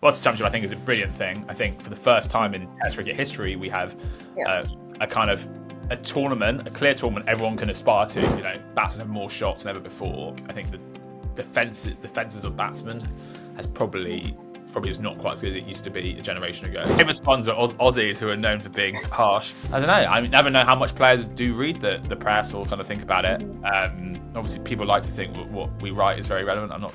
Whilst championship, I think, is a brilliant thing. I think for the first time in Test cricket history, we have a kind of a tournament, a clear tournament everyone can aspire to. You know, batsmen have more shots than ever before. I think the defenses of batsmen has probably is not quite as good as it used to be a generation ago. Famous ones are Aussies who are known for being harsh. I don't know. I never know how much players do read the press or kind of think about it. Obviously, people like to think what we write is very relevant. I'm not.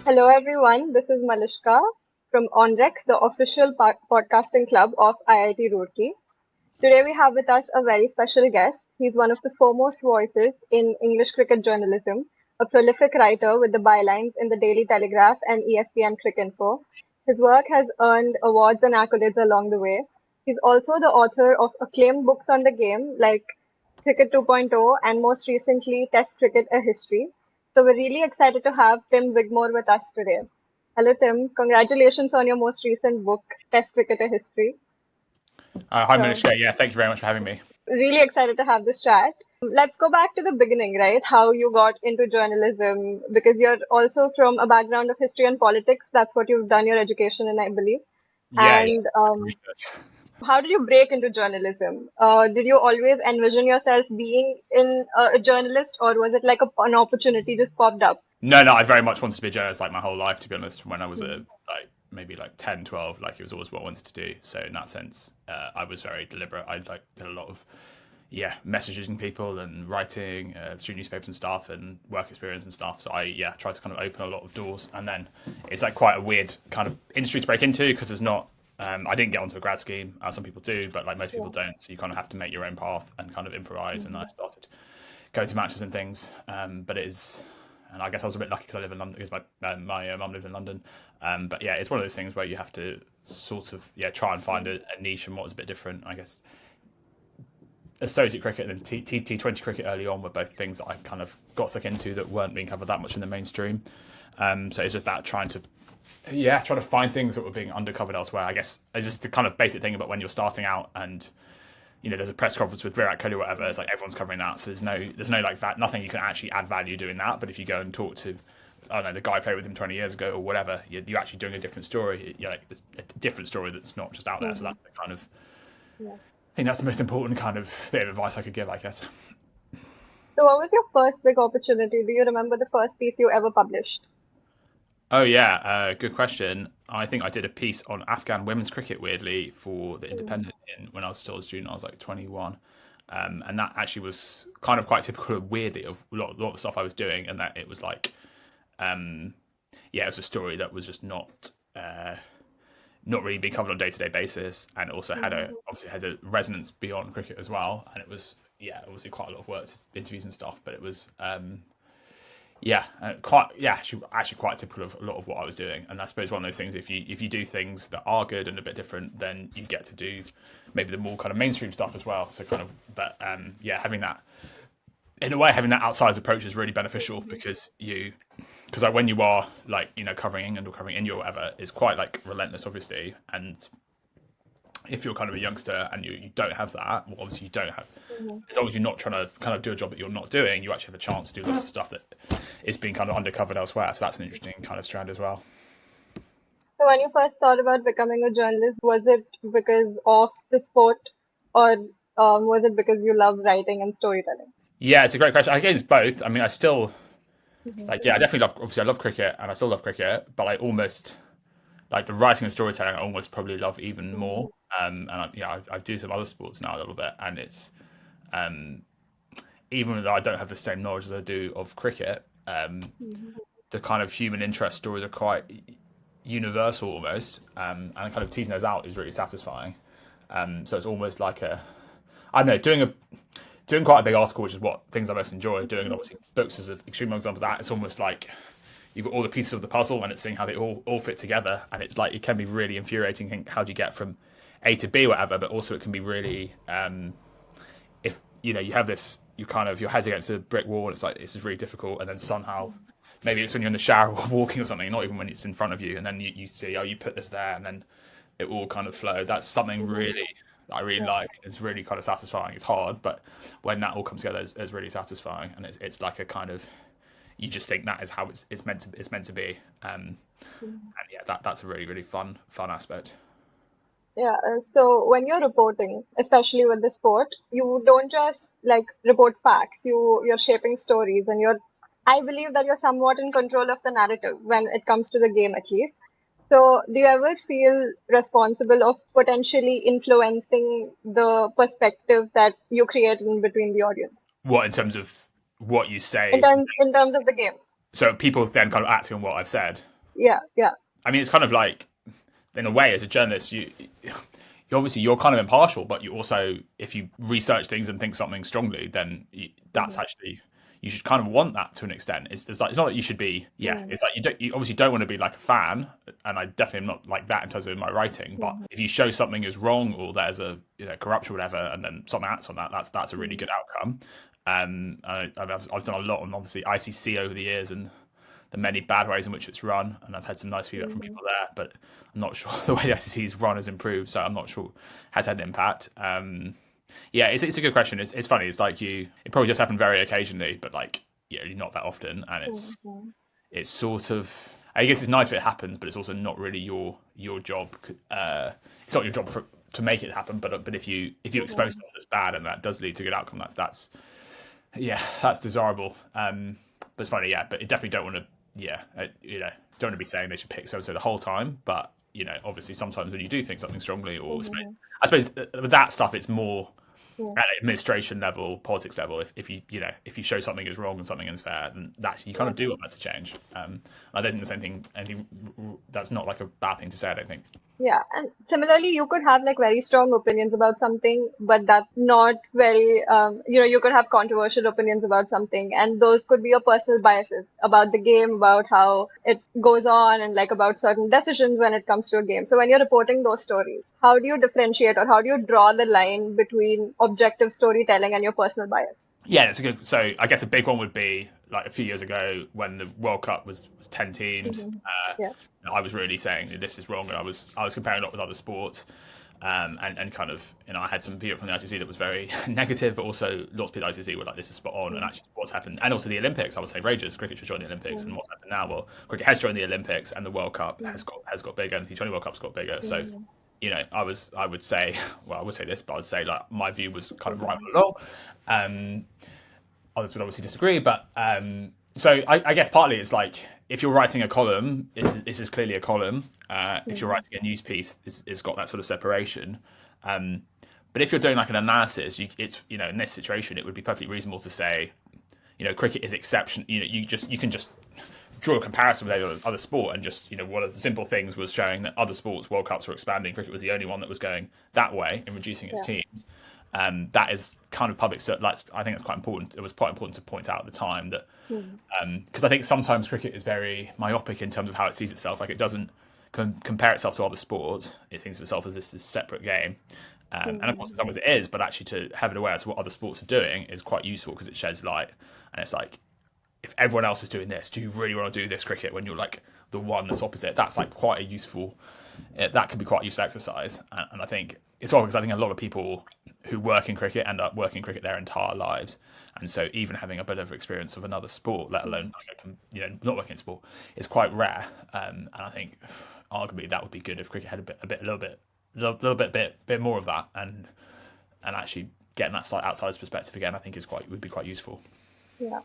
Hello everyone, this is Malishka from onRec, the official podcasting club of IIT Roorkee. Today we have with us a very special guest. He's one of the foremost voices in English cricket journalism, a prolific writer with the bylines in the Daily Telegraph and ESPN Cricinfo. His work has earned awards and accolades along the way. He's also the author of acclaimed books on the game like Cricket 2.0 and most recently Test Cricket: A History. So we're really excited to have Tim Wigmore with us today. Hello, Tim. Congratulations on your most recent book, Test Cricket: A History. Hi, Manishka. Yeah, thank you very much for having me. Really excited to have this chat. Let's go back to the beginning, right? How you got into journalism, because you're also from a background of history and politics. That's what you've done your education in, I believe. Yes. And how did you break into journalism? Did you always envision yourself being a journalist, or was it like an opportunity just popped up? No, I very much wanted to be a journalist like my whole life, to be honest. From when I was maybe 10, 12, it was always what I wanted to do. So in that sense, I was very deliberate. I did a lot of messaging people and writing, student newspapers and stuff, and work experience and stuff. So I tried to kind of open a lot of doors. And then it's quite a weird kind of industry to break into because there's not. I didn't get onto a grad scheme, as some people do, but most people don't. So you kind of have to make your own path and kind of improvise. And I started going to matches and things. But it is, and I guess I was a bit lucky because I live in London, because my mum lived in London. But it's one of those things where you have to sort of try and find a niche and what was a bit different. I guess associate cricket and T20 cricket early on were both things that I kind of got stuck into that weren't being covered that much in the mainstream. So it's just about trying to find things that were being undercovered elsewhere. I guess it's just the kind of basic thing about when you're starting out and, there's a press conference with Virat Kohli or whatever, it's everyone's covering that. So there's no nothing you can actually add value doing that. But if you go and talk to, I don't know, the guy I played with him 20 years ago or whatever, you're actually doing a different story. A different story that's not just out there. So that's the kind of, I think that's the most important kind of bit of advice I could give, I guess. So what was your first big opportunity? Do you remember the first piece you ever published? Oh, yeah. Good question. I think I did a piece on Afghan women's cricket, weirdly, for The Independent when I was still a student. I was 21. And that actually was kind of quite typical, weirdly, of a lot of the stuff I was doing. And that it was it was a story that was just not really being covered on a day-to-day basis. And also obviously had a resonance beyond cricket as well. And it was, obviously quite a lot of work, interviews and stuff. But it was... actually quite typical of a lot of what I was doing. And I suppose one of those things, if you do things that are good and a bit different, then you get to do maybe the more kind of mainstream stuff as well. So having that, in a way, having that outsider's approach is really beneficial because when you are covering England or covering India or whatever, is quite relentless, obviously. And if you're kind of a youngster and you don't have that, well, obviously you don't have, as long as you're not trying to kind of do a job that you're not doing, you actually have a chance to do lots of stuff that is being kind of undercovered elsewhere. So that's an interesting kind of strand as well. So when you first thought about becoming a journalist, was it because of the sport, or was it because you love writing and storytelling? Yeah, it's a great question. I guess it's both. I mean, I still, I definitely I love cricket and I still love cricket, but I almost... the writing and storytelling, I almost probably love even more. And I do some other sports now a little bit, and it's even though I don't have the same knowledge as I do of cricket, the kind of human interest stories are quite universal almost, and kind of teasing those out is really satisfying. So it's almost I don't know, doing quite a big article, which is what things I most enjoy. Doing obviously books is an extreme example of that. It's almost you've got all the pieces of the puzzle and it's seeing how they all fit together. And it's it can be really infuriating. How do you get from A to B, whatever, but also it can be really, if you have this, your head's against a brick wall and it's this is really difficult. And then somehow, maybe it's when you're in the shower or walking or something, not even when it's in front of you. And then you see, you put this there and then it all kind of flow. That's something really that I really like. It's really kind of satisfying. It's hard, but when that all comes together, it's really satisfying, and it's like a kind of, you just think that is how it's meant to be. And yeah, that's a really fun aspect. Yeah, so when you're reporting, especially with the sport, you don't just like report facts. You're shaping stories, and I believe that you're somewhat in control of the narrative when it comes to the game, at least. So, do you ever feel responsible of potentially influencing the perspective that you create in between the audience What, in terms of what you say? in terms of the game? So people then kind of acting on what I've said. Yeah, yeah. I mean, it's kind of like, in a way, as a journalist, you obviously you're kind of impartial, but you also, if you research things and think something strongly, then that's actually, you should kind of want that to an extent. It's like, it's not that you should be, it's like you obviously don't want to be like a fan, and I definitely am not like that in terms of my writing. But if you show something is wrong, or there's a corruption or whatever, and then someone acts on that, that's a really good outcome. I've done a lot on obviously ICC over the years, and the many bad ways in which it's run, and I've had some nice feedback from people there, but I'm not sure the way the ICC's run has improved, so I'm not sure has had an impact. Yeah, it's a good question. It's funny. It's like it probably just happened very occasionally, but like not that often, and it's sort of, I guess it's nice if it happens, but it's also not really your job. It's not your job to make it happen, but if you expose stuff that's bad and that does lead to a good outcome, that's desirable. But it's funny, but you definitely don't want to. Don't want to be saying they should pick so the whole time, but obviously sometimes when you do think something strongly, or I suppose with that stuff, it's more at administration level, politics level. If you show something is wrong and something is fair, then you kind of do want that to change. I don't think there's anything that's not like a bad thing to say, I don't think. Yeah, and similarly, you could have like very strong opinions about something, but that's not very, you could have controversial opinions about something, and those could be your personal biases about the game, about how it goes on, and like about certain decisions when it comes to a game. So when you're reporting those stories, how do you differentiate, or how do you draw the line between objective storytelling and your personal bias? Yeah, it's a good. So I guess a big one would be like a few years ago when the World Cup was 10 teams. I was really saying this is wrong, and I was comparing a lot with other sports, and kind of I had some view from the ICC that was very negative, but also lots of people at the ICC were like, this is spot on, and actually what's happened, and also the Olympics. I would say rages. Cricket should join the Olympics, and what's happened now? Well, cricket has joined the Olympics, and the World Cup has got bigger, and the T20 World Cup's got bigger. So I would say this, but I would say like my view was kind of right along. Others would obviously disagree, but so I guess partly it's like, if you're writing a column, this is clearly a column. If you're writing a news piece, it's got that sort of separation. But if you're doing like an analysis, it's in this situation, it would be perfectly reasonable to say, cricket is exception. You can just draw a comparison with other sport, and just one of the simple things was showing that other sports World Cups were expanding. Cricket was the only one that was going that way in reducing its teams. That is kind of public. So I think it's quite important. It was quite important to point out at the time that, because I think sometimes cricket is very myopic in terms of how it sees itself. Like, it doesn't compare itself to other sports. It thinks of itself as this separate game. And of course, in some ways it is, but actually to have it aware as to what other sports are doing is quite useful, because it sheds light. And it's like, if everyone else is doing this, do you really want to do this cricket when you're like the one that's opposite? That's like quite a useful, that could be quite a useful exercise. And I think it's all because I think a lot of people who work in cricket end up working cricket their entire lives. And so even having a bit of experience of another sport, let alone not working in sport, is quite rare. And I think arguably that would be good if cricket had a little bit more of that, and actually getting that outsider's perspective again, I think would be quite useful. Yeah.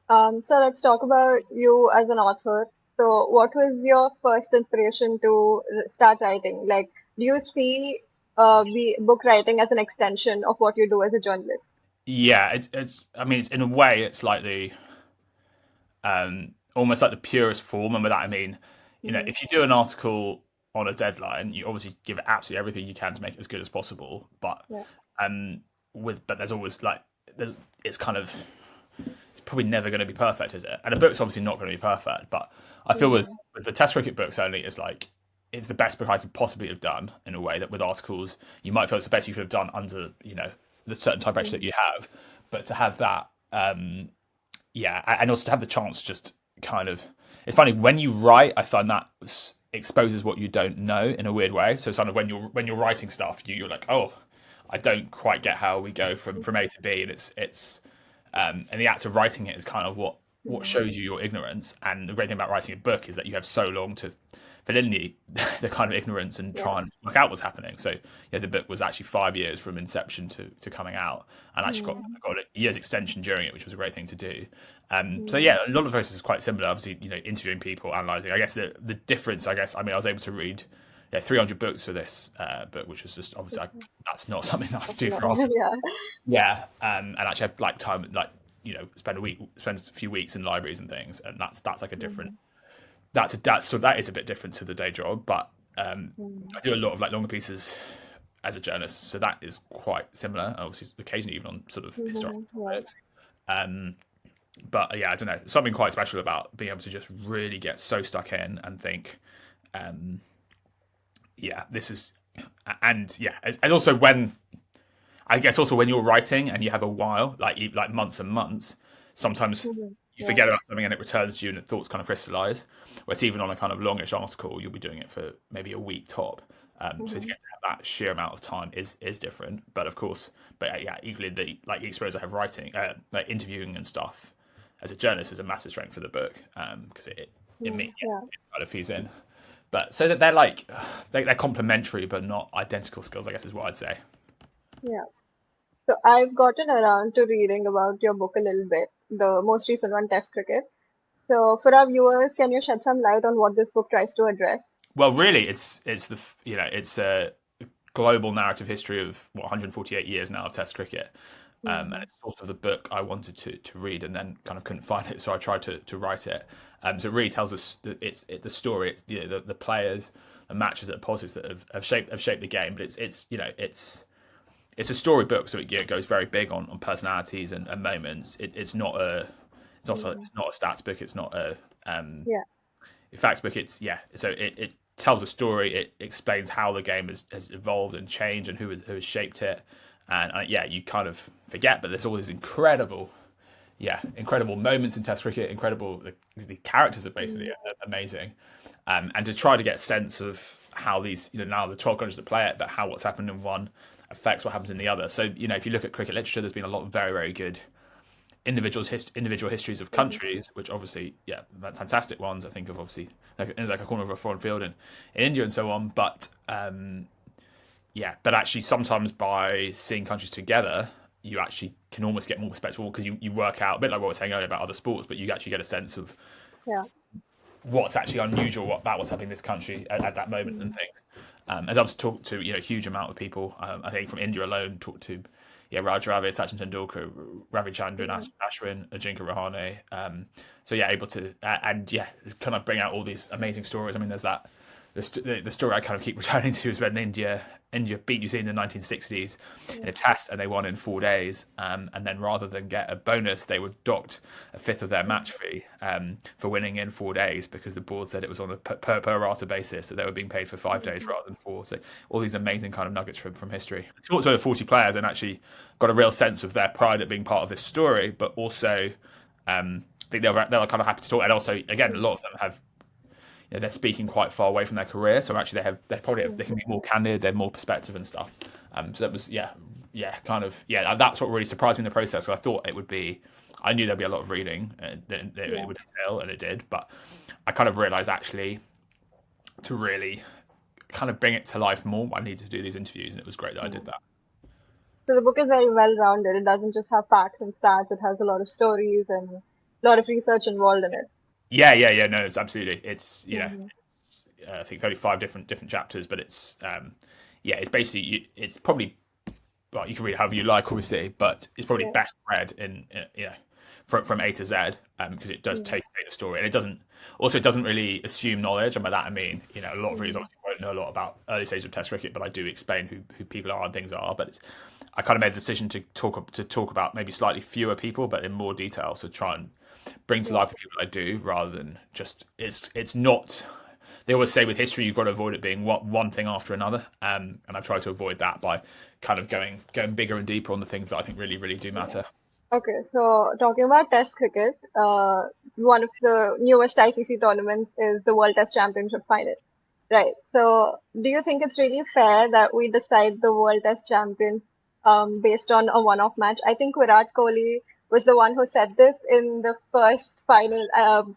So let's talk about you as an author. So what was your first inspiration to start writing? Like, do you see book writing as an extension of what you do as a journalist? Yeah, it's. I mean, it's in a way, it's like the, almost like the purest form. And with that, I mean, if you do an article on a deadline, you obviously give it absolutely everything you can to make it as good as possible. But but there's always like it's probably never going to be perfect, is it? And a book's obviously not going to be perfect, but I feel with the Test cricket book certainly, it's the best book I could possibly have done, in a way that with articles you might feel it's the best you could have done under the certain time pressure that you have, but to have that and also to have the chance, just kind of, it's funny when you write, I find that exposes what you don't know in a weird way. So sort of when you're writing stuff, you're like, oh, I don't quite get how we go from A to B, and it's and the act of writing it is kind of what shows you your ignorance. And the great thing about writing a book is that you have so long to fill in the kind of ignorance and try and work out what's happening. So yeah, the book was actually 5 years from inception to coming out, and actually got a year's extension during it, which was a great thing to do. So yeah, a lot of the process is quite similar. Obviously, interviewing people, analysing. I guess the difference, I was able to read 300 books for this book, which was just obviously that's not something that I do for often. And actually have like time, like spend a few weeks in libraries and things, and that's like a different. That is a bit different to the day job, but I do a lot of like longer pieces as a journalist, so that is quite similar. And obviously, occasionally even on sort of historical topics. But yeah, I don't know, something quite special about being able to just really get so stuck in and think, this is, and also when you're writing and you have a while, like months and months, sometimes you forget about something and it returns to you and the thoughts kind of crystallize. Whereas even on a kind of longish article, you'll be doing it for maybe a week top. So to get to have that sheer amount of time is different. But of course, equally the experience I have writing, like interviewing and stuff as a journalist is a massive strength for the book, because it kind of feeds in. But so that they're complementary but not identical skills, I guess is what I'd say. Yeah. So I've gotten around to reading about your book a little bit, the most recent one, Test Cricket. So for our viewers, can you shed some light on what this book tries to address? Well, really, it's a global narrative history of 148 years now of Test cricket, and it's sort of the book I wanted to read and then kind of couldn't find it, so I tried to write it. So it really tells us that it's the story, the players, the matches, the politics that have shaped the game. But it's a story book, so it goes very big on personalities and moments. It's not a stats book. It's not a facts book. So it tells a story. It explains how the game has evolved and changed and who has shaped it. And you kind of forget, but there's all these incredible moments in Test cricket. Incredible. The characters are basically amazing, and to try to get a sense of how these now the 12 countries that play it, but how what's happened in one affects what happens in the other. So if you look at cricket literature, there's been a lot of very, very good individual histories of countries, which obviously fantastic ones. I think of obviously like a corner of a foreign field in India and so on. But but actually sometimes by seeing countries together, you actually can almost get more perspective, because you work out a bit like what we were saying earlier about other sports, but you actually get a sense of what's actually unusual about what's happening in this country at that moment and things. As I've talked to a huge amount of people, I think from India alone, talked to Raj Dravid, Sachin Tendulkar, Ravichandran, Ashwin, Ajinkya Rahane. Able to kind of bring out all these amazing stories. I mean, there's that the story I kind of keep returning to is when India beat New Zealand in the 1960s in a test, and they won in 4 days. And then rather than get a bonus, they were docked a fifth of their match fee for winning in 4 days, because the board said it was on a per rata basis, so they were being paid for 5 days rather than 4. So all these amazing kind of nuggets from history. I talked to over 40 players and actually got a real sense of their pride at being part of this story, but also I think they're kind of happy to talk. And also, again, a lot of them have. They're speaking quite far away from their career, so actually they can be more candid, they're more perspective and stuff. So that was that's what really surprised me in the process. So I thought it would be, I knew there'd be a lot of reading, it would entail, and it did. But I kind of realised actually to really kind of bring it to life more, I needed to do these interviews, and it was great that I did that. So the book is very well rounded. It doesn't just have facts and stats. It has a lot of stories and a lot of research involved in it. No, it's absolutely. It's I think 35 different chapters, but it's it's basically, it's probably, well, you can read it however you like, obviously, but it's probably best read in from A to Z, because it does take the story, and it doesn't really assume knowledge. And by that I mean, a lot of readers obviously won't know a lot about early stages of Test cricket, but I do explain who people are and things are. But I kind of made the decision to talk about maybe slightly fewer people, but in more detail, so try and bring to life the people I do, rather than just it's not. They always say with history you've got to avoid it being one thing after another, and I've tried to avoid that by kind of going bigger and deeper on the things that I think really, really do matter. Okay, so talking about Test cricket, one of the newest ICC tournaments is the World Test Championship final. Right. So, do you think it's really fair that we decide the World Test champion based on a one-off match? I think Virat Kohli was the one who said this in the first final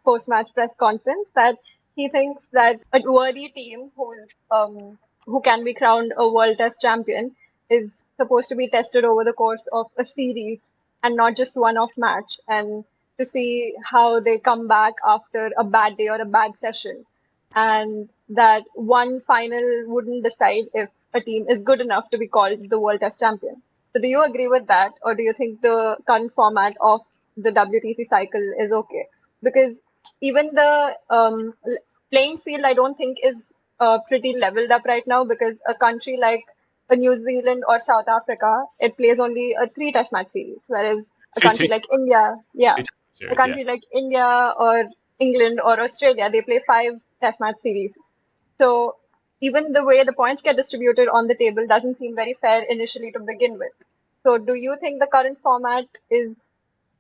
post-match press conference that he thinks that a worthy team who can be crowned a World Test champion is supposed to be tested over the course of a series and not just one-off match, and to see how they come back after a bad day or a bad session, and that one final wouldn't decide if a team is good enough to be called the World Test Champion. So, do you agree with that, or do you think the current format of the WTC cycle is okay? Because even the playing field, I don't think is pretty leveled up right now. Because a country like New Zealand or South Africa, it plays only a three Test match series, whereas a Two, country two, like India, yeah, two test a series, yeah. country like India or England or Australia, they play five Test match series. So even the way the points get distributed on the table doesn't seem very fair initially to begin with. So do you think the current format is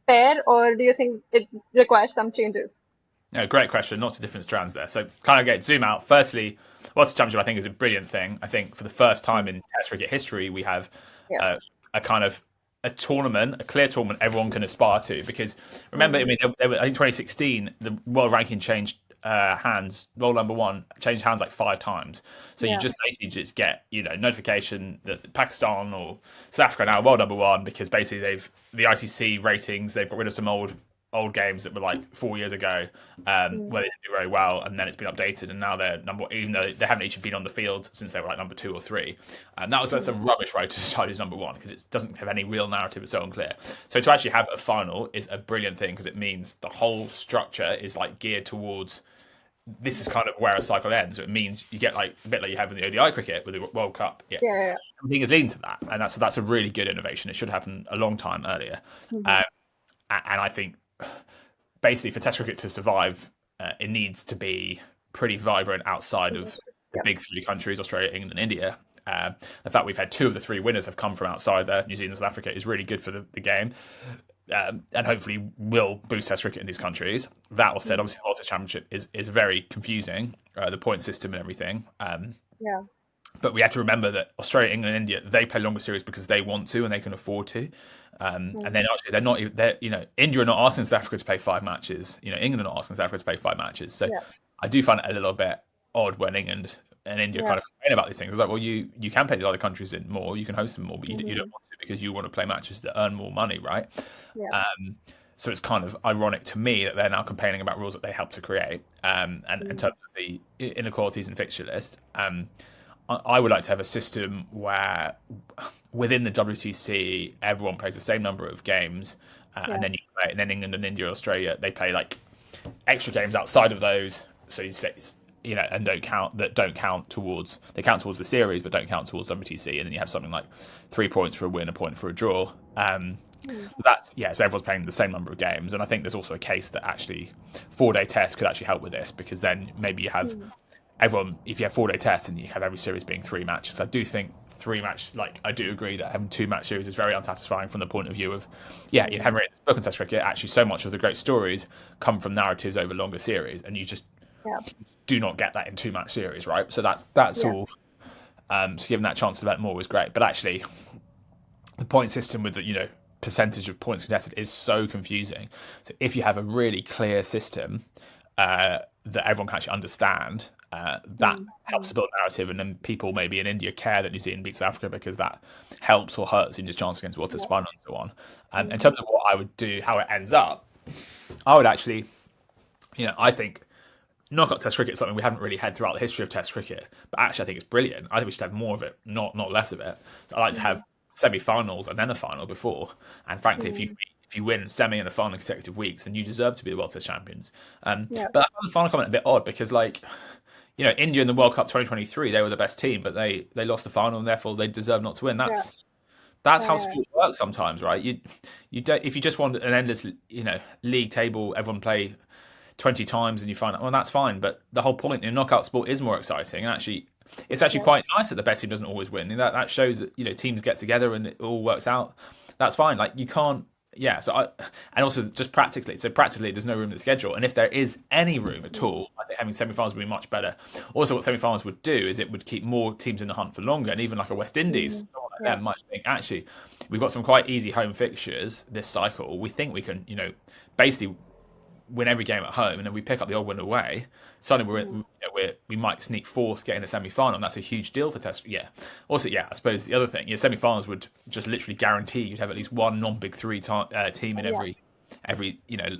fair, or do you think it requires some changes? No, great question. Lots of different strands there. So, kind of get zoom out. Firstly, World Championship I think is a brilliant thing. I think for the first time in Test cricket history, we have Yeah. a kind of a tournament, a clear tournament everyone can aspire to. Because remember, I mean, I think 2016 the world ranking changed hands. World number one changed hands like 5 times. So you Yeah. just basically just get notification that Pakistan or South Africa are now world number one because basically the ICC ratings they've got rid of some old games that were like 4 years ago, where they didn't do very well, and then it's been updated, and now they're number one, even though they haven't actually been on the field since they were like number 2 or 3. And that's a rubbish way to decide who's number one because it doesn't have any real narrative. It's so unclear. So to actually have a final is a brilliant thing because it means the whole structure is like geared towards this is kind of where a cycle ends. So it means you get like a bit like you have in the ODI cricket with the World Cup. Yeah, Yeah. everything is leading to that, and that's a really good innovation. It should happen a long time earlier, and I think basically for Test cricket to survive, it needs to be pretty vibrant outside of the Yeah. big 3 countries, Australia, England, and India. The fact we've had 2 of the 3 winners have come from outside there, New Zealand and South Africa, is really good for the game. And hopefully will boost Test cricket in these countries. That all said, obviously the World Test Championship is very confusing, the point system and everything. Yeah. But we have to remember that Australia, England, and India, they play longer series because they want to and they can afford to. And then actually, they're not. India are not asking South Africa to play 5 matches. England are not asking South Africa to play 5 matches. So Yeah. I do find it a little bit odd when England and India Yeah. kind of complain about these things. It's like, well, you can play these other countries in more, you can host them more, but you don't want to because you want to play matches that earn more money, right? Yeah. So it's kind of ironic to me that they're now complaining about rules that they helped to create. And in terms of the inequalities in fixture list, I would like to have a system where within the WTC everyone plays the same number of games, and then England and India, Australia, they play like extra games outside of those. So you say, and don't count towards the series, but don't count towards WTC, and then you have something like 3 points for a win, a point for a draw. So everyone's playing the same number of games, and I think there's also a case that actually 4-day tests could actually help with this because then maybe you have everyone, if you have 4-day tests and you have every series being 3 matches. I do think 3 matches, I do agree that having 2-match series is very unsatisfying from the point of view of, you haven't written this book on Test cricket. Actually, so much of the great stories come from narratives over longer series, and you just do not get that in 2-match series, right? So that's all. So giving that chance to develop more was great, but actually, the point system with the percentage of points contested is so confusing. So if you have a really clear system that everyone can actually understand, that helps to build a narrative, and then people maybe in India care that New Zealand beats Africa because that helps or hurts India's chance against World Test final and so on. In terms of what I would do, how it ends up, I would actually, I think knockout Test cricket is something we haven't really had throughout the history of Test cricket, but actually I think it's brilliant. I think we should have more of it, not less of it. So I like to have semi-finals and then a final before. And frankly, if you win semi and a final in consecutive weeks, then you deserve to be the World Test champions. But I find the final comment a bit odd because, India in the World Cup 2023, they were the best team, but they lost the final and therefore they deserve not to win. That's how sport works sometimes, right? You don't, if you just want an endless league table, everyone play 20 times and you find out, well, that's fine. But the whole point in knockout sport is more exciting. And actually, it's actually quite nice that the best team doesn't always win. That shows that teams get together and it all works out. That's fine. You can't. And also just practically. So practically, there's no room in the schedule. And if there is any room at all, I think having semi-finals would be much better. Also, what semi-finals would do is it would keep more teams in the hunt for longer, and even like a West Indies, someone like them might think, actually, we've got some quite easy home fixtures this cycle. We think we can, basically win every game at home, and then we pick up the odd win away. Suddenly, we might sneak fourth, get in the semi-final, and that's a huge deal for Test. Yeah. Also, I suppose the other thing, semi-finals would just literally guarantee you'd have at least one non-big three team in every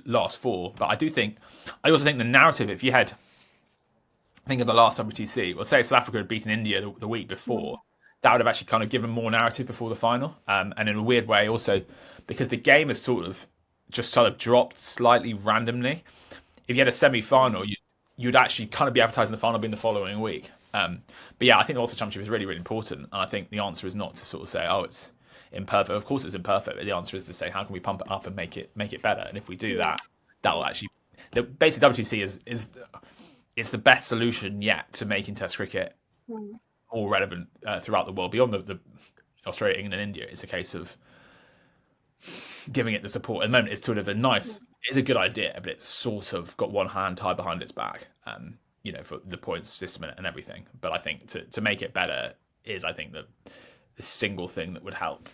last four. But I also think the narrative, if you had, think of the last WTC, well, say if South Africa had beaten India the week before, that would have actually kind of given more narrative before the final. And in a weird way, also because the game has sort of dropped slightly randomly. If you had a semi-final, you'd actually kind of be advertising the final being the following week. But I think the Ulster Championship is really, really important. And I think the answer is not to sort of say, oh, it's imperfect. Of course it's imperfect, but the answer is to say, how can we pump it up and make it better? And if we do that, that will actually... Basically, WTC is the best solution yet to making Test cricket more relevant throughout the world. Beyond the Australia, England and India, it's a case of giving it the support. At the moment, it's sort of it's a good idea, but it's sort of got one hand tied behind its back, for the points system and everything. But I think to make it better is, I think, the single thing that would help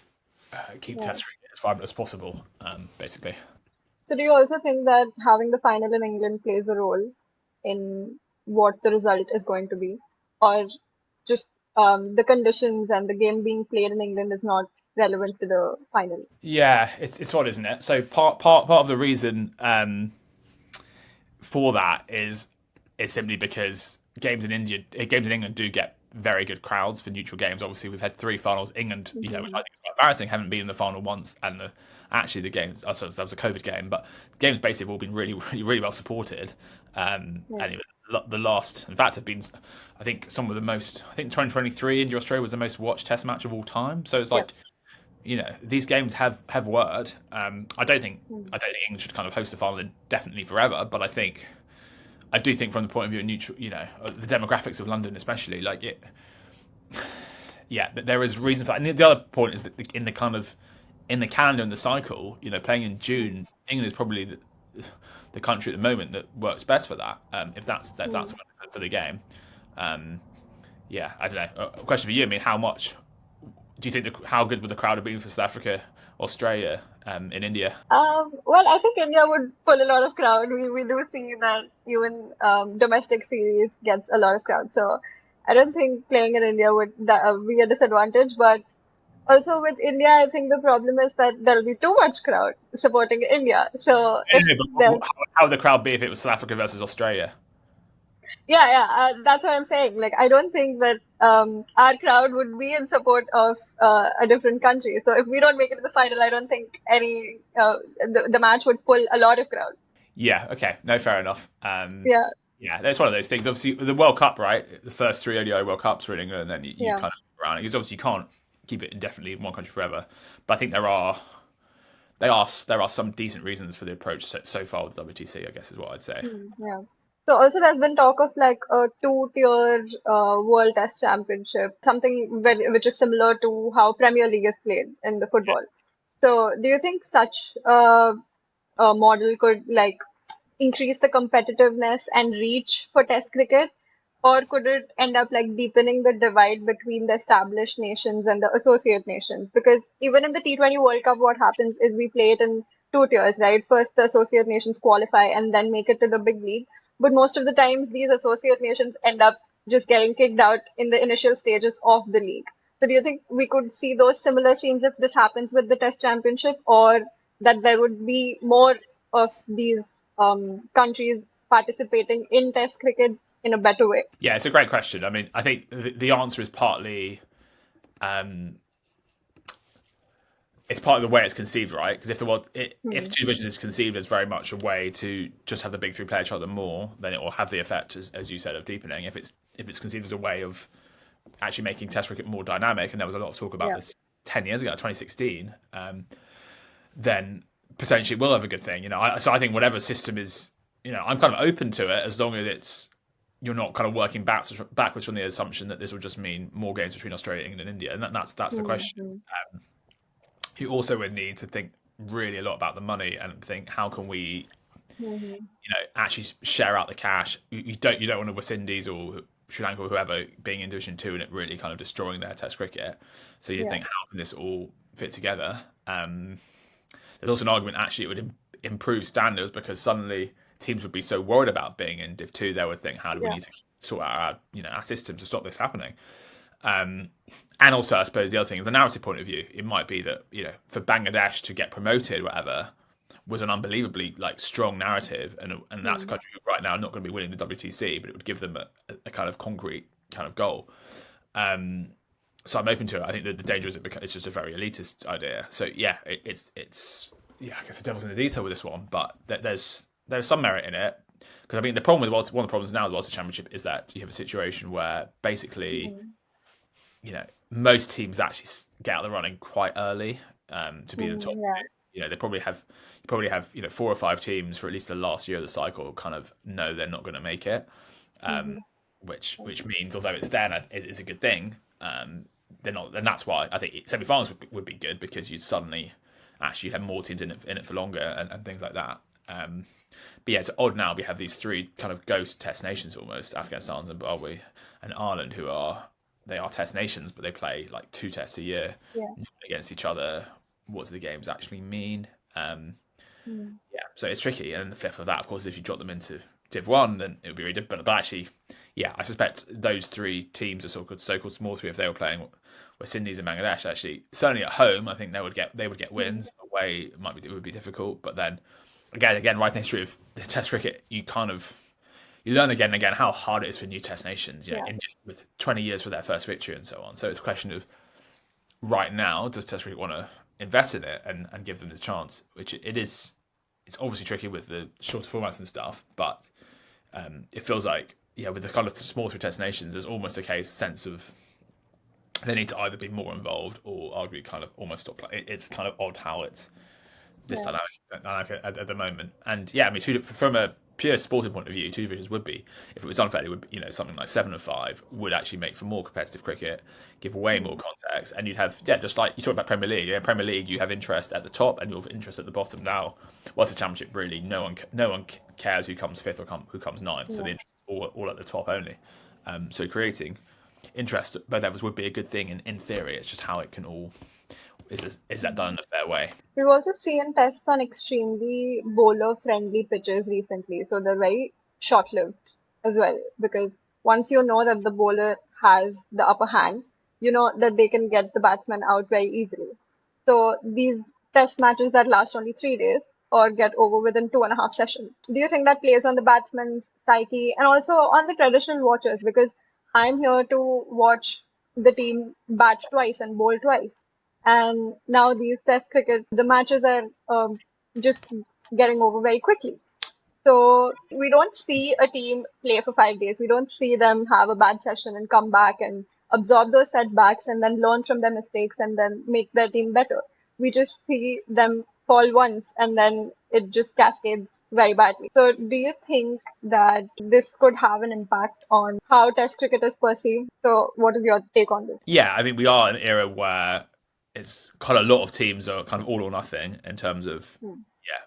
keep Test cricket as vibrant as possible, basically. So do you also think that having the final in England plays a role in what the result is going to be? Or just the conditions and the game being played in England is not relevant to the final? Yeah, it's odd, isn't it? So part of the reason for that is simply because games in England do get very good crowds for neutral games. Obviously, we've had 3 finals. England, which I think is quite embarrassing, haven't been in the final once, and the games. So that was a COVID game, but games basically have all been really, really, really well supported. And the last, in fact, have been, I think, some of the most. I think 2023 India Australia was the most watched Test match of all time. So it's like, these games have worked. I don't think England should kind of host the final indefinitely forever, but I do think from the point of view of neutral, the demographics of London, especially, like it. Yeah, there is reason for that. And the other point is that in the calendar and the cycle, playing in June, England is probably the country at the moment that works best for that. If that's for the game. I don't know. A question for you. I mean, how much do you think? How good would the crowd have been for South Africa, Australia, in India? Well, I think India would pull a lot of crowd. We do see that even domestic series gets a lot of crowd. So I don't think playing in India would be a disadvantage. But also with India, I think the problem is that there'll be too much crowd supporting India. So how would the crowd be if it was South Africa versus Australia? That's what I'm saying. Like, I don't think that our crowd would be in support of a different country. So if we don't make it to the final, I don't think the match would pull a lot of crowd. Yeah. Okay. No. Fair enough. Yeah. That's one of those things. Obviously, the World Cup, right? The first 3 ODI World Cups are in England, and then you kind of move around. Because obviously you can't keep it indefinitely in one country forever. But I think there are some decent reasons for the approach so far with WTC, I guess is what I'd say. So also there's been talk of like a 2-tier World Test Championship, something which is similar to how Premier League is played in the football. So do you think such a model could like increase the competitiveness and reach for Test cricket? Or could it end up like deepening the divide between the established nations and the associate nations? Because even in the T20 World Cup, what happens is we play it in 2 tiers, right? First, the associate nations qualify and then make it to the big league. But most of the time, these associate nations end up just getting kicked out in the initial stages of the league. So do you think we could see those similar scenes if this happens with the Test Championship, or that there would be more of these countries participating in Test cricket in a better way? Yeah, it's a great question. I mean, I think the answer is partly it's part of the way it's conceived, right? Because if if Two Divisions is conceived as very much a way to just have the big 3 play each other more, then it will have the effect, as you said, of deepening. If it's conceived as a way of actually making Test cricket more dynamic, and there was a lot of talk about this 10 years ago, 2016, then potentially it will have a good thing. So I think whatever system is, I'm kind of open to it as long as you're not kind of working backwards from the assumption that this will just mean more games between Australia, England, and India, and that's the question. You also would need to think really a lot about the money and think, how can we actually share out the cash. You don't want to West Indies or Sri Lanka or whoever being in Division 2 and it really kind of destroying their Test cricket. So you think, how can this all fit together? There's also an argument actually it would improve standards because suddenly teams would be so worried about being in Div 2 they would think, how do we need to sort out our system to stop this happening? And also, I suppose the other thing, the narrative point of view, it might be that for Bangladesh to get promoted, whatever, was an unbelievably strong narrative, and that's a country who right now are not going to be winning the WTC, but it would give them a kind of concrete kind of goal. So I'm open to it. I think that the danger is it's just a very elitist idea. So it's I guess the devil's in the detail with this one, but there's some merit in it. Because I mean, the problem with one of the problems now with the World Championship is that you have a situation where basically, most teams actually get out of the running quite early to be in the top. They probably have 4 or 5 teams for at least the last year of the cycle kind of know they're not going to make it, which means although it's there, it's a good thing. They're not, and that's why I think semi-finals would be good because you'd suddenly actually have more teams in it for longer and things like that. But it's odd now we have these 3 kind of ghost test nations almost, Afghanistan, Zimbabwe, and Ireland, who are test nations, but they play 2 tests a year against each other. What do the games actually mean? So it's tricky. And the flip of that, of course, if you drop them into Div 1, then it would be really different. But actually, I suspect those 3 teams are so-called small 3 if they were playing West Indies and Bangladesh. Actually, certainly at home, I think they would get wins. Away, it would be difficult. But then again, right in the history of the Test cricket, you learn again and again how hard it is for new Test nations. With 20 years for their first victory and so on. So it's a question of right now, does Test cricket want to invest in it and give them the chance, which it is. It's obviously tricky with the shorter formats and stuff, but it feels like with the kind of small 3 test nations, there's almost a sense of they need to either be more involved or arguably kind of almost stop playing. It's kind of odd how it's this dynamic at the moment. And I mean, from a pure sporting point of view, 2 divisions would be, if it was unfair, it would be, something like 7 and 5 would actually make for more competitive cricket, give way more context, and you'd have just like you talk about Premier League. Premier League, you have interest at the top and you have interest at the bottom. Now, what's the Championship? Really, no one cares who comes 5th or who comes 9th. So the interest is all at the top only. So creating interest at both levels would be a good thing in theory. It's just how it can all. Is that done in a fair way? We've also seen tests on extremely bowler-friendly pitches recently, so they're very short-lived as well. Because once you know that the bowler has the upper hand, you know that they can get the batsman out very easily. So these test matches that last only 3 days or get over within 2.5 sessions. Do you think that plays on the batsman's psyche and also on the traditional watchers? Because I'm here to watch the team bat twice and bowl twice. And now these test cricket, the matches are just getting over very quickly. So we don't see a team play for 5 days. We don't see them have a bad session and come back and absorb those setbacks and then learn from their mistakes and then make their team better. We just see them fall once and then it just cascades very badly. So do you think that this could have an impact on how test cricket is perceived? So what is your take on this? Yeah, I mean, we are in an era where it's kind of a lot of teams are kind of all or nothing in terms of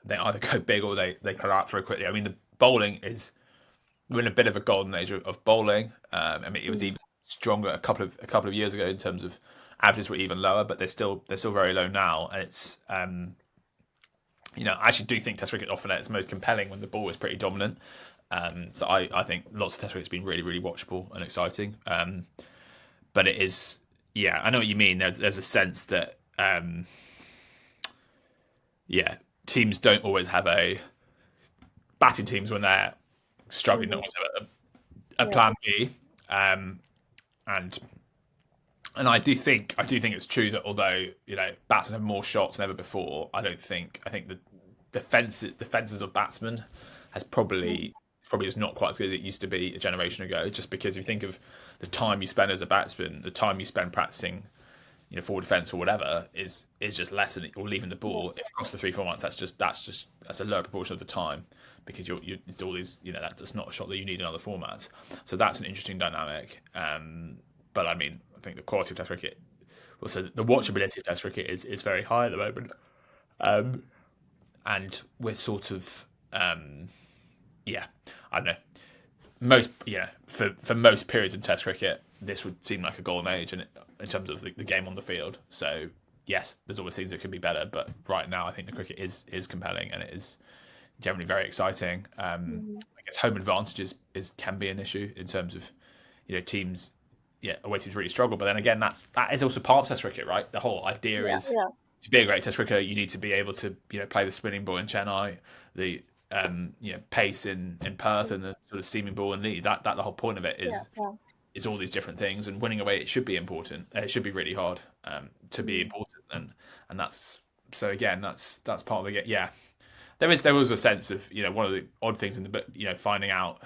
they either go big or they collapse very quickly. I mean, the bowling we're in a bit of a golden age of bowling. I mean, it was even stronger a couple of years ago in terms of averages were even lower, but they're still very low now. And it's I actually do think Test cricket often at its most compelling when the ball is pretty dominant. So I think lots of Test cricket's been really, really watchable and exciting. But it is. Yeah, I know what you mean. There's a sense that, teams don't always have batting teams when they're struggling. Don't always have a plan B, and I do think it's true that although batsmen have more shots than ever before, I think the defenses of batsmen has probably just not quite as good as it used to be a generation ago. Just because if you think of the time you spend as a batsman, the time you spend practicing, forward defence or whatever, is just less than or leaving the ball. If across the 3-4 months, that's a lower proportion of the time because you're all these that's not a shot that you need in other formats. So that's an interesting dynamic. But I mean, I think the quality of Test cricket, also the watchability of Test cricket is very high at the moment, and we're sort of. yeah, I don't know. For most periods in Test cricket, this would seem like a golden age in terms of the game on the field. So yes, there's always things that could be better, but right now I think the cricket is compelling and it is generally very exciting. I guess home advantage can be an issue in terms of teams. Yeah, away teams really struggle, but then again, that is also part of Test cricket, right? The whole idea is to be a great Test cricketer, you need to be able to play the spinning ball in Chennai, the pace in Perth, and the sort of seaming ball in Lee. That the whole point of it is all these different things, and winning away it should be important. It should be really hard to be important, and that's so again that's part of the game. Yeah, there was a sense of one of the odd things in the book, finding out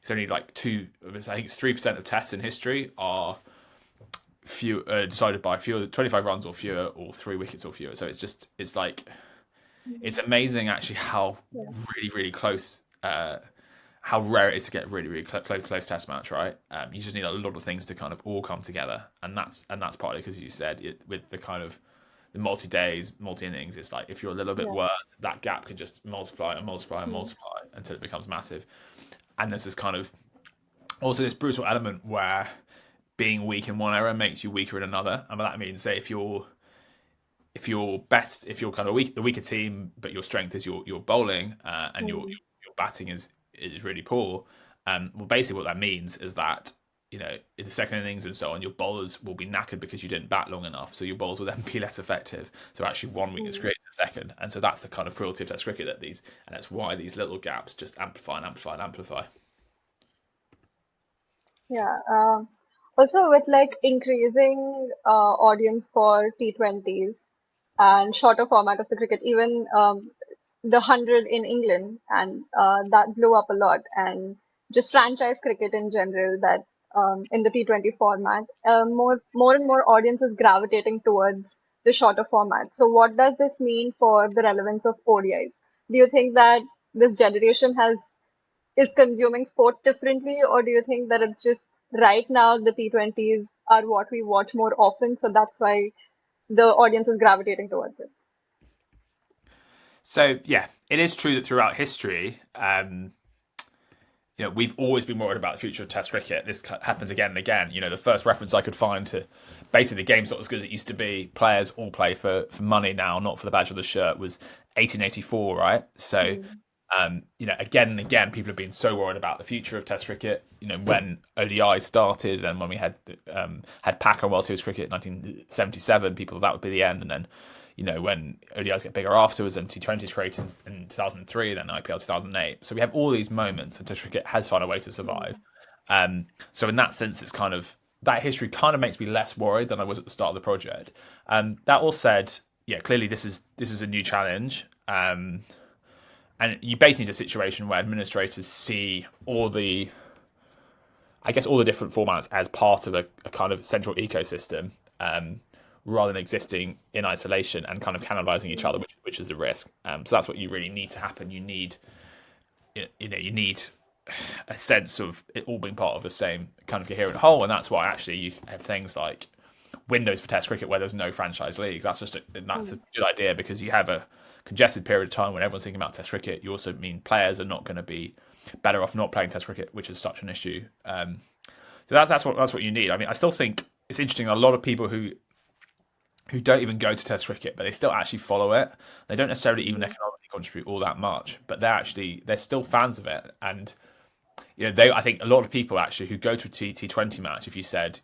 it's only like I think it's 3% of tests in history are decided by fewer 25 runs or fewer or 3 wickets or fewer. So it's amazing actually how really close how rare it is to get really close test match, right? You just need a lot of things to kind of all come together, and that's partly because you said with the kind of the multi-days, multi-innings, it's like if you're a little bit worse, that gap can just multiply and multiply and multiply until it becomes massive. And there's this kind of also this brutal element where being weak in one area makes you weaker in another, and that means, say, if you're kind of the weaker team, but your strength is your bowling and your batting is really poor. Well, basically what that means is that in the second innings and so on, your bowlers will be knackered because you didn't bat long enough, so your bowls will then be less effective. So actually, one weakness creates a second, and so that's the kind of cruelty of Test cricket and that's why these little gaps just amplify and amplify and amplify. Yeah. Also, with like increasing audience for T20s and shorter format of the cricket, even the 100 in England, and that blew up a lot, and just franchise cricket in general, that in the T20 format, more and more audience is gravitating towards the shorter format. So what does this mean for the relevance of ODIs? Do you think that this generation is consuming sport differently, or do you think that it's just right now the T20s are what we watch more often, so that's why the audience is gravitating towards it? So yeah, it is true that throughout history, we've always been worried about the future of Test cricket. This happens again and again. The first reference I could find to basically the game's not as good as it used to be. Players all play for money now, not for the badge of the shirt. Was 1884, right? So, again and again, people have been so worried about the future of Test cricket. When ODI started, and when we had Packer World Series cricket in 1977, people thought that would be the end, and then when ODIs get bigger afterwards, and T20s created in 2003, then IPL 2008. So we have all these moments, and Test cricket has found a way to survive. So in that sense, it's kind of that history kind of makes me less worried than I was at the start of the project. That all said, clearly this is a new challenge, and you basically need a situation where administrators see all the different formats as part of a kind of central ecosystem. Rather than existing in isolation and kind of cannibalizing each other, which is the risk. So that's what you really need to happen. You need a sense of it all being part of the same kind of coherent whole, and that's why actually you have things like windows for Test cricket where there's no franchise leagues. That's a good idea, because you have a congested period of time when everyone's thinking about Test cricket. You also mean players are not going to be better off not playing Test cricket, which is such an issue. So that's what you need. I mean, I still think it's interesting. A lot of people who don't even go to Test cricket, but they still actually follow it. They don't necessarily even economically contribute all that much, but they're still fans of it. And I think a lot of people actually who go to a T20 match, if you said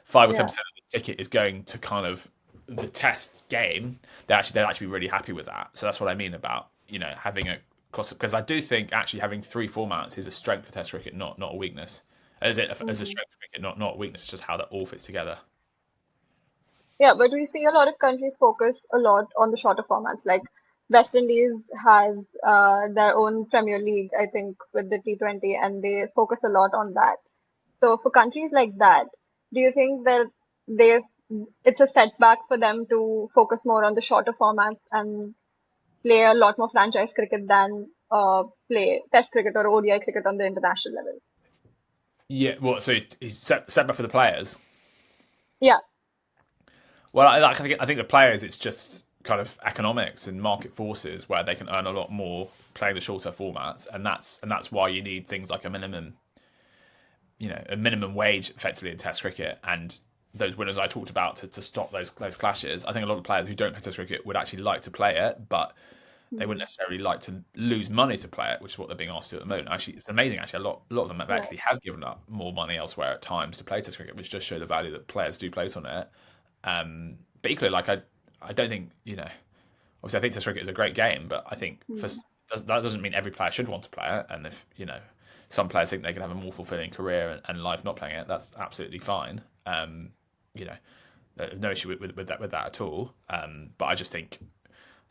5 or 7% of the ticket is going to kind of the Test game, they'd actually be really happy with that. So that's what I mean about having a cross, because I do think actually having 3 formats is a strength for Test cricket, not a weakness. As a strength for cricket, not a weakness. It's just how that all fits together. Yeah, but we see a lot of countries focus a lot on the shorter formats. Like West Indies has their own Premier League, I think, with the T20, and they focus a lot on that. So for countries like that, do you think that they it's a setback for them to focus more on the shorter formats and play a lot more franchise cricket than play Test cricket or ODI cricket on the international level? Yeah, well, so he's setback for the players. Yeah. Well, I think the players, it's just kind of economics and market forces where they can earn a lot more playing the shorter formats, and that's why you need things like a minimum wage effectively in Test cricket, and those winners I talked about to stop those clashes. I think a lot of players who don't play Test cricket would actually like to play it, but they wouldn't necessarily like to lose money to play it, which is what they're being asked to at the moment. Actually, it's amazing. Actually, a lot of them have given up more money elsewhere at times to play Test cricket, which just show the value that players do place on it. But equally, like I don't think, obviously I think Test cricket is a great game, but I think that doesn't mean every player should want to play it. And if some players think they can have a more fulfilling career and life not playing it, that's absolutely fine. No issue with that at all. But I just think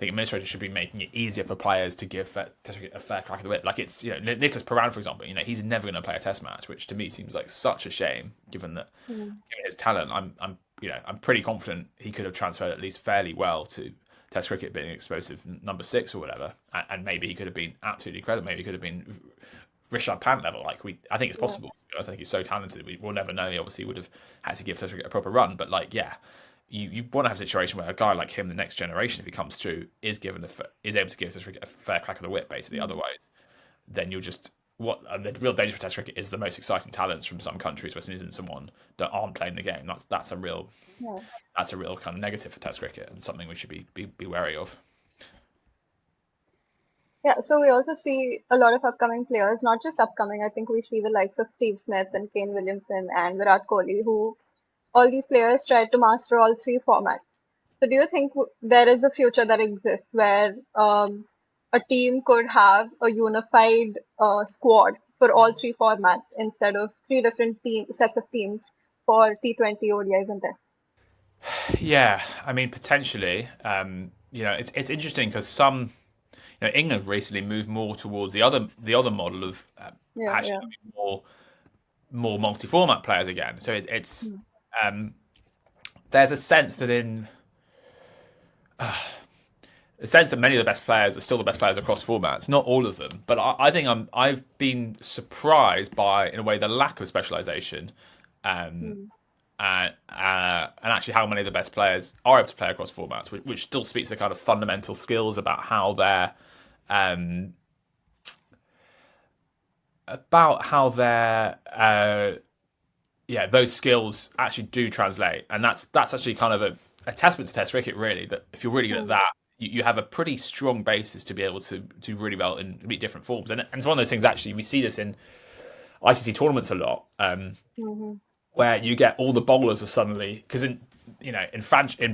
administrators should be making it easier for players to give a fair crack of the whip. Like it's, Nicholas Paran, for example, he's never going to play a Test match, which to me seems like such a shame, given that given his talent. I'm pretty confident he could have transferred at least fairly well to Test cricket, being explosive number 6 or whatever, and maybe he could have been absolutely incredible. Maybe he could have been Rishabh Pant level. I think it's possible. I think he's so talented. We'll never know. He obviously would have had to give Test cricket a proper run, but you want to have a situation where a guy like him, the next generation, if he comes through, is able to give Test cricket a fair crack of the whip, basically. Otherwise, then you'll just the real danger for Test cricket is the most exciting talents from some countries where isn't someone that aren't playing the game. That's a real kind of negative for Test cricket, and something we should be wary of. Yeah, so we also see a lot of upcoming players, not just upcoming. I think we see the likes of Steve Smith and Kane Williamson and Virat Kohli, who all these players tried to master all 3 formats. So do you think there is a future that exists where a team could have a unified squad for all 3 formats instead of 3 different sets of teams for T20, ODIs, and Tests? Yeah, I mean, potentially. It's interesting because some, England recently moved more towards the other model of having more multi-format players again. So it's there's a sense that the sense that many of the best players are still the best players across formats. Not all of them, but I think I've been surprised by, in a way, the lack of specialisation, and actually how many of the best players are able to play across formats, which still speaks to kind of fundamental skills about how they're those skills actually do translate, and that's actually kind of a testament to Test cricket, really, that if you're really good at that, you have a pretty strong basis to be able to do really well in different forms. And it's one of those things, actually, we see this in ITC tournaments a lot, where you get all the bowlers are suddenly, because in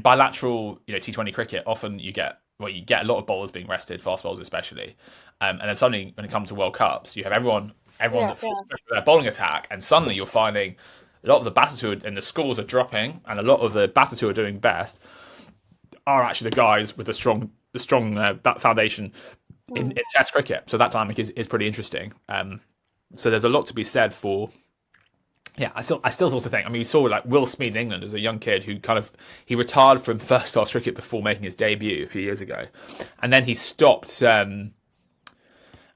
bilateral T20 cricket, often you get a lot of bowlers being rested, fast bowlers especially, and then suddenly when it comes to World Cups, you have everyone's at full strength of their bowling attack, and suddenly you're finding a lot of the batters and the scores are dropping, and a lot of the batters who are doing best are actually the guys with the strong foundation in Test cricket. So that dynamic is pretty interesting. So there's a lot to be said for. Yeah, I still also think. I mean, we saw like Will Smeed in England as a young kid who he retired from first class cricket before making his debut a few years ago, and then he stopped.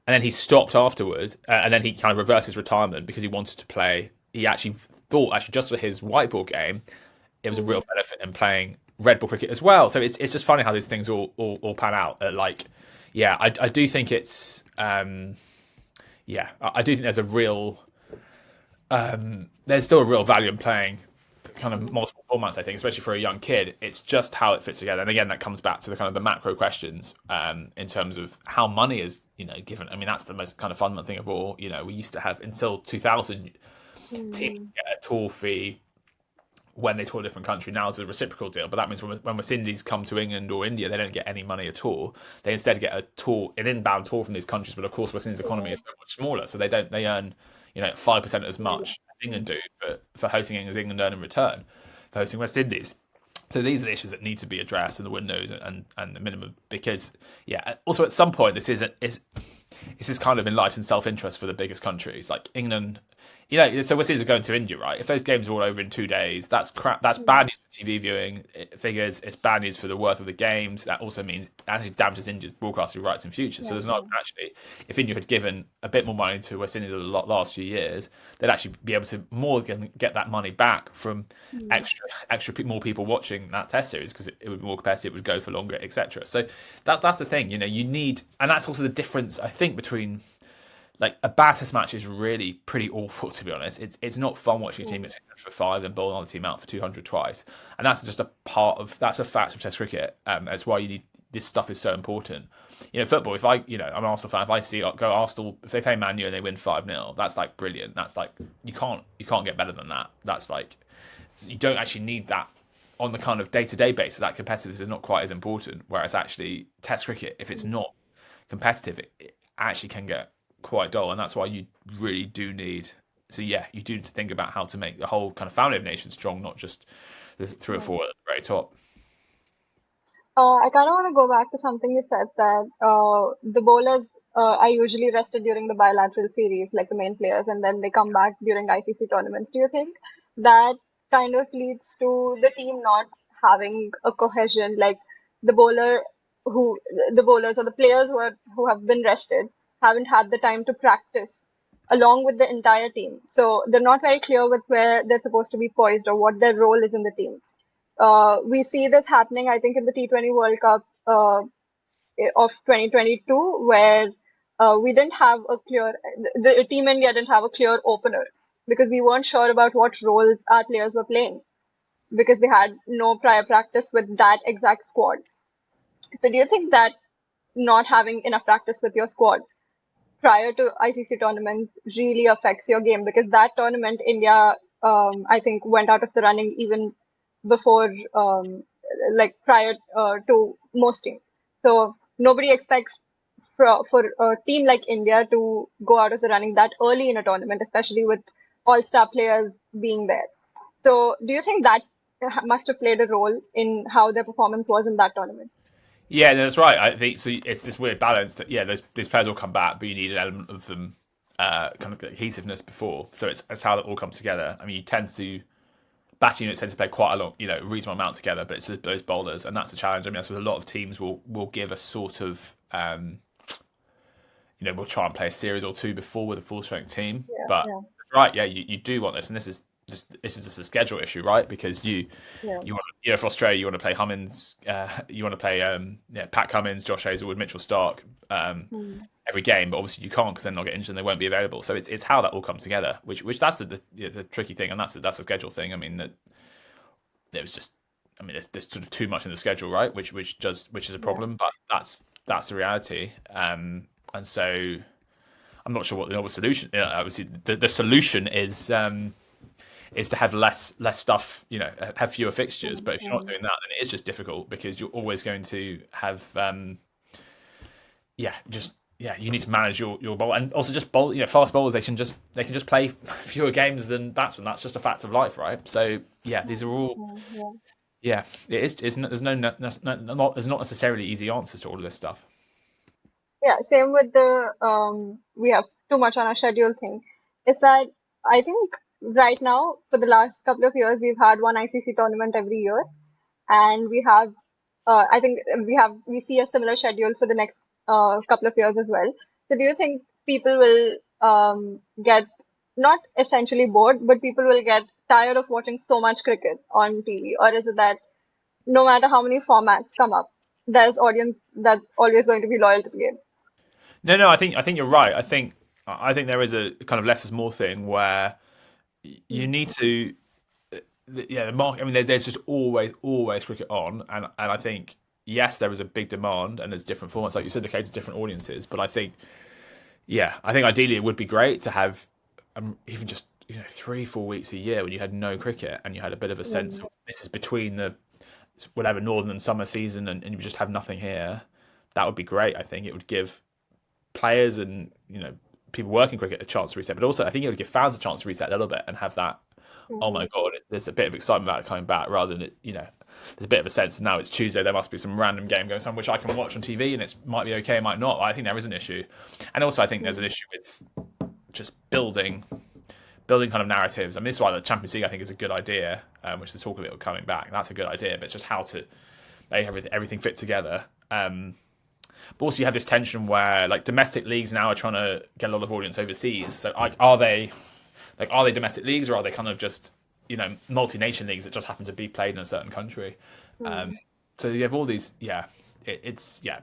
Afterwards, and then he kind of reversed his retirement because he wanted to play. He actually thought just for his white ball game, it was a real benefit in playing red ball cricket as well. So it's just funny how these things all pan out. I do think it's I do think there's a real there's still a real value in playing kind of multiple formats, I think, especially for a young kid. It's just how it fits together. And again, that comes back to the kind of the macro questions in terms of how money is given. I mean, that's the most kind of fundamental thing of all. We used to have, until 2000, teams get a tour fee when they tour a different country. Now it's a reciprocal deal, but that means when West Indies come to England or India, they don't get any money at all. They instead get an inbound tour from these countries. But of course, West Indies' economy is so much smaller, so they earn 5% as much as England do for hosting England as England earn in return for hosting West Indies. So these are the issues that need to be addressed in the windows and the minimum, because also at some point this is kind of enlightened self-interest for the biggest countries like England. So West Indies are going to India, right? If those games are all over in 2 days, that's crap. That's bad news TV viewing figures. It's bad news for the worth of the games. That also means it actually damages India's broadcasting rights in future. So there's not actually, if India had given a bit more money to West Indies the last few years, they'd actually be able to more than get that money back from more people watching that Test series, because it would be more competitive, it would go for longer, etc. So that's the thing. You need, and that's also the difference I think between. Like, a bad Test match is really pretty awful, to be honest. It's not fun watching a team that's hit for 5 and bowl on the team out for 200 twice, and that's just that's a fact of Test cricket. That's why you need, this stuff is so important. Football. If I'm an Arsenal fan, if I see go Arsenal, if they play Man U and they win 5-0, that's like brilliant. That's like you can't get better than that. That's like, you don't actually need that on the kind of day-to-day basis. That competitiveness is not quite as important. Whereas actually Test cricket, if it's not competitive, it actually can get quite dull, and that's why you really do need. So you do need to think about how to make the whole kind of family of nations strong, not just the 3 or 4 at the very top. I kind of want to go back to something you said, that the bowlers are usually rested during the bilateral series, like the main players, and then they come back during ICC tournaments. Do you think that kind of leads to the team not having a cohesion, like the bowler the bowlers or the players who have been rested haven't had the time to practice along with the entire team, so they're not very clear with where they're supposed to be poised or what their role is in the team. We see this happening, I think, in the T20 World Cup of 2022, where we didn't have a clear, the Team India didn't have a clear opener because we weren't sure about what roles our players were playing because they had no prior practice with that exact squad. So do you think that not having enough practice with your squad prior to ICC tournaments really affects your game? Because that tournament, India, I think, went out of the running even before, prior to most teams. So nobody expects for a team like India to go out of the running that early in a tournament, especially with all-star players being there. So do you think that must have played a role in how their performance was in that tournament? Yeah, that's right. I think so. It's this weird balance that these players will come back, but you need an element of them kind of cohesiveness before. So it's how that all comes together. I mean, you tend to batting units tend to play quite a lot, reasonable amount together, but it's those bowlers, and that's a challenge. I mean, that's what a lot of teams will give a sort of we'll try and play a series or 2 before with a full strength team. But right, you do want this, and this is just a schedule issue, right? Because you want for Australia, you want to play Cummins, you want to play Pat Cummins, Josh Hazlewood, Mitchell Stark every game, but obviously you can't because they're not get injured and they won't be available. So it's how that all comes together, which that's the tricky thing, and that's a schedule thing. I mean, that there was just, there's sort of too much in the schedule, right? Which is a problem, but that's the reality. And so I'm not sure what the other solution. Obviously, the solution is to have less stuff, have fewer fixtures. But if you're not doing that, then it is just difficult because you're always going to have, you need to manage your bowl, and also just bowl. Fast bowlers, they can just play fewer games than batsmen. That's just a fact of life, right? So these are all. Yeah, it is. There's not necessarily easy answers to all of this stuff. Yeah, same with the we have too much on our schedule thing. Is that I think right now for the last couple of years we've had one ICC tournament every year, and we have I think we see a similar schedule for the next couple of years as well. So do you think people will get not essentially bored, but people will get tired of watching so much cricket on TV, or is it that no matter how many formats come up, there's audience that's always going to be loyal to the game? No, I think you're right. I think there is a kind of less is more thing where you need to, the market. I mean, there's just always cricket on, and I think yes, there is a big demand, and there's different formats, like you said, the case of different audiences. But I think ideally it would be great to have even just 3-4 weeks a year when you had no cricket and you had a bit of a sense of this is between the whatever northern and summer season, and you just have nothing here. That would be great. I think it would give players and people working cricket a chance to reset, but also I think it would give fans a chance to reset a little bit and have that. Oh my god, there's a bit of excitement about it coming back, rather than there's a bit of a sense now it's Tuesday, there must be some random game going on which I can watch on TV, and it might be okay, it might not. I think there is an issue, and also I think there's an issue with just building building kind of narratives. I mean, this is why the Champions League I think is a good idea, which they talk about coming back. That's a good idea, but it's just how to make everything fit together. But also you have this tension where like domestic leagues now are trying to get a lot of audience overseas. So are they domestic leagues, or are they kind of just multi-nation leagues that just happen to be played in a certain country? So you have all these,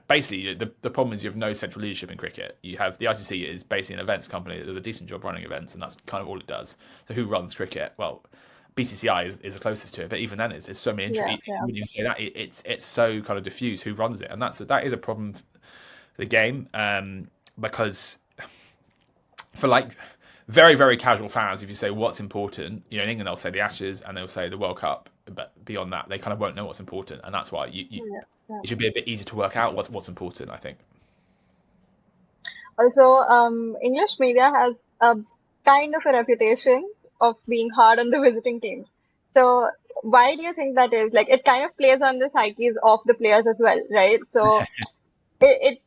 basically the problem is you have no central leadership in cricket. You have the ITC is basically an events company that does a decent job running events, and that's kind of all it does. So who runs cricket? Well, BCCI is the closest to it, but even then it's so many injuries. When you say that, it's so kind of diffuse who runs it, and that is a problem for the game, because for like very, very casual fans, if you say what's important, in England they'll say the Ashes and they'll say the World Cup, but beyond that they kind of won't know what's important, and that's why it should be a bit easier to work out what's important, I think. Also, English media has a kind of a reputation of being hard on the visiting teams. So why do you think that is? Like, it kind of plays on the psyches of the players as well, right? So it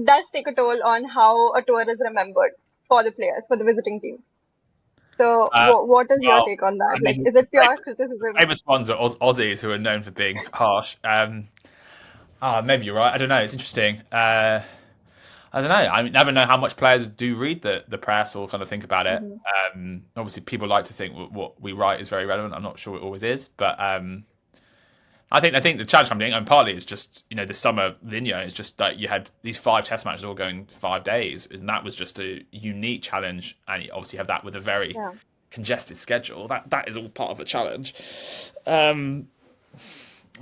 does take a toll on how a tour is remembered for the players, for the visiting teams. So what is your take on that? Like, is it pure criticism? Famous ones are Aussies, who are known for being harsh. Maybe you're right. I don't know. It's interesting. I don't know. I never know how much players do read the press or kind of think about it. Obviously, people like to think what we write is very relevant. I'm not sure it always is, but I think the challenge I'm doing, and partly it's just the summer linear is just that you had these 5 test matches all going 5 days, and that was just a unique challenge. And you obviously have that with a very congested schedule. That is all part of the challenge. I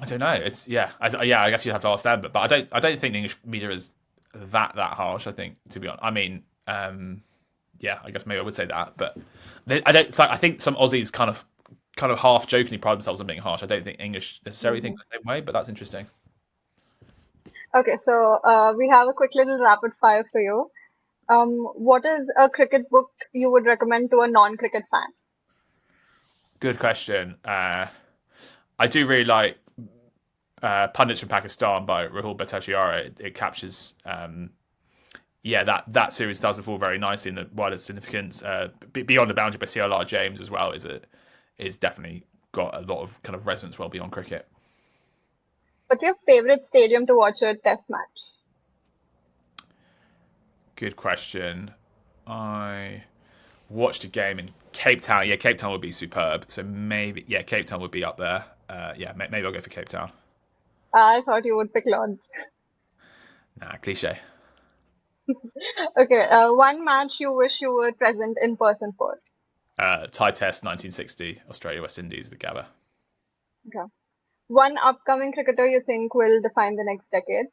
don't know. It's I guess you'd have to ask them, but I don't think the English media is that harsh, I think, to be honest. I mean, I guess maybe I would say that, but I think some Aussies kind of half jokingly pride themselves on being harsh. I don't think English necessarily think the same way, but that's interesting. Okay, so we have a quick little rapid fire for you. What is a cricket book you would recommend to a non-cricket fan? Good question. I do really like Pundits from Pakistan by Rahul Bhattacharya. It captures that series does fall very nicely in the wider significance. Beyond the Boundary by CLR James as well is definitely got a lot of kind of resonance well beyond cricket. What's your favorite stadium to watch a test match? Good question. I watched a game in Cape Town. Yeah, Cape Town would be superb. So maybe, Cape Town would be up there. Maybe I'll go for Cape Town. I thought you would pick Lords. Nah, cliche. Okay, one match you wish you were present in person for? Thai Test 1960, Australia, West Indies, the Gabba. Okay. One upcoming cricketer you think will define the next decade?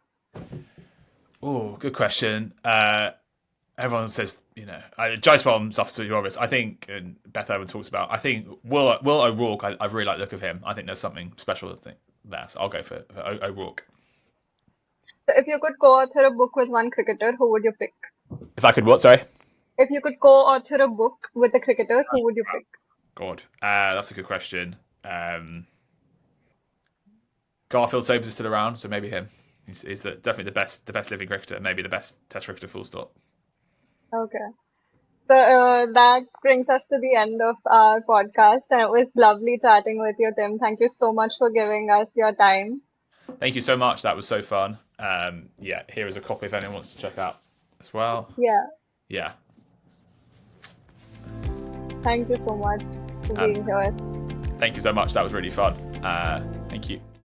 Oh, good question. Everyone says, Jaiswal's absolutely obvious. I think, and Beth Owen talks about, I think Will O'Rourke, I really like the look of him. I think there's something special there, so I'll go for O'Rourke. So if you could co-author a book with one cricketer, who would you pick? If I could what, sorry? If you could co-author a book with a cricketer, who would you pick? God, that's a good question. Garfield Sobers is still around, so maybe him. He's definitely the best living cricketer, maybe the best test cricketer, full stop. Okay. So that brings us to the end of our podcast, and it was lovely chatting with you, Tim. Thank you so much for giving us your time. Thank you so much. That was so fun. Here is a copy if anyone wants to check out as well. Yeah. Thank you so much for being here. Thank you so much. That was really fun. Thank you.